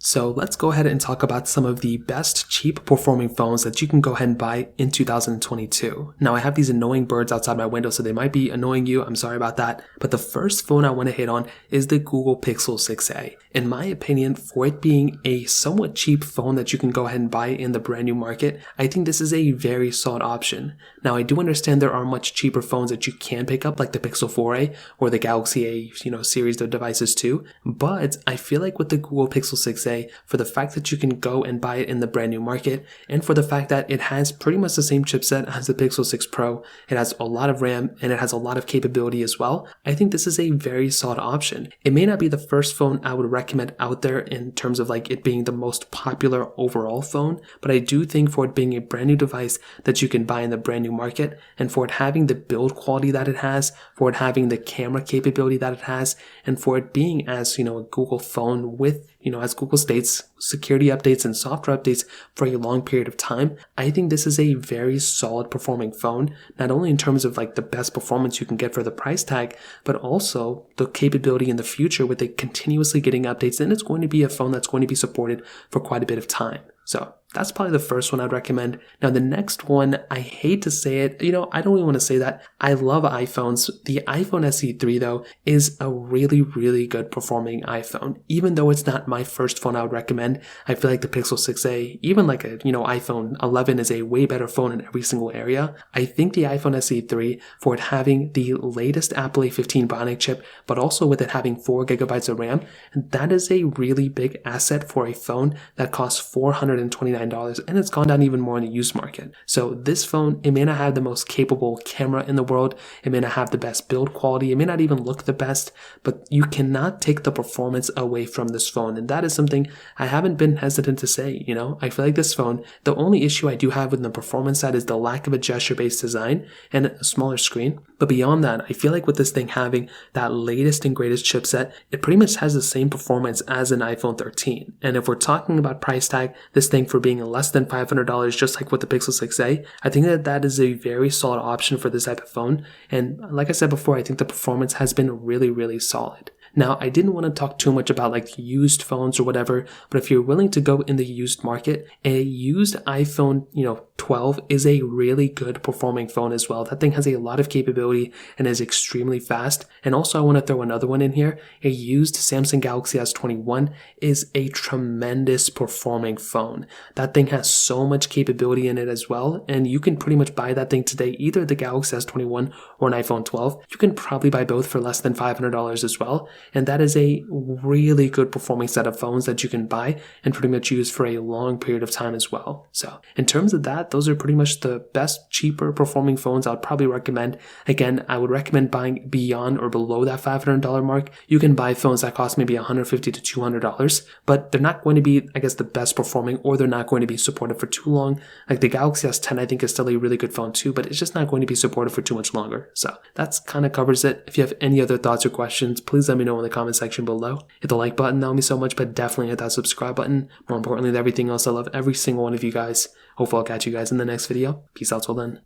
So let's go ahead and talk about some of the best cheap performing phones that you can go ahead and buy in 2022. Now I have these annoying birds outside my window, so they might be annoying you. I'm sorry about that. But the first phone I want to hit on is the Google Pixel 6a. In my opinion, for it being a somewhat cheap phone that you can go ahead and buy in the brand new market, I think this is a very solid option. Now I do understand there are much cheaper phones that you can pick up, like the Pixel 4a or the Galaxy A, series of devices too. But I feel like with the Google Pixel 6a, for the fact that you can go and buy it in the brand new market, and for the fact that it has pretty much the same chipset as the Pixel 6 Pro, it has a lot of RAM and it has a lot of capability as well, I think this is a very solid option. It may not be the first phone I would recommend out there in terms of like it being the most popular overall phone, but I do think for it being a brand new device that you can buy in the brand new market, and for it having the build quality that it has, for it having the camera capability that it has, and for it being as, a Google phone with, as Google states, security updates and software updates for a long period of time, I think this is a very solid performing phone, not only in terms of like the best performance you can get for the price tag, but also the capability in the future with it continuously getting updates, and it's going to be a phone that's going to be supported for quite a bit of time. So that's probably the first one I'd recommend. Now the next one, I hate to say it, I don't really want to say that. I love iPhones. The iPhone SE3 though is a really, really good performing iPhone. Even though it's not my first phone I would recommend, I feel like the Pixel 6a, even like a, iPhone 11 is a way better phone in every single area. I think the iPhone SE3, for it having the latest Apple A15 Bionic chip, but also with it having 4 gigabytes of RAM, that is a really big asset for a phone that costs $429, and it's gone down even more in the used market. So this phone, it may not have the most capable camera in the world, it may not have the best build quality, it may not even look the best, but you cannot take the performance away from this phone, and that is something I haven't been hesitant to say. I feel like this phone, the only issue I do have with the performance side is the lack of a gesture-based design and a smaller screen, but beyond that, I feel like with this thing having that latest and greatest chipset, it pretty much has the same performance as an iPhone 13, and if we're talking about price tag, this thing for being less than $500, just like with the Pixel 6a, I think that is a very solid option for this type of phone, and like I said before, I think the performance has been really, really solid. Now, I didn't want to talk too much about like used phones or whatever, but if you're willing to go in the used market, a used iPhone, 12 is a really good performing phone as well. That thing has a lot of capability and is extremely fast. And also I want to throw another one in here. A used Samsung Galaxy S21 is a tremendous performing phone. That thing has so much capability in it as well. And you can pretty much buy that thing today, either the Galaxy S21 or an iPhone 12. You can probably buy both for less than $500 as well. And that is a really good performing set of phones that you can buy and pretty much use for a long period of time as well. So in terms of that, those are pretty much the best, cheaper performing phones I would probably recommend. Again, I would recommend buying beyond or below that $500 mark. You can buy phones that cost maybe $150 to $200, but they're not going to be, I guess, the best performing, or they're not going to be supported for too long. Like the Galaxy S10, I think is still a really good phone too, but it's just not going to be supported for too much longer. So that's kind of covers it. If you have any other thoughts or questions, please let me know in the comment section below. Hit the like button, that would mean so much, but definitely hit that subscribe button. More importantly than everything else, I love every single one of you guys. Hopefully I'll catch you guys in the next video. Peace out till then.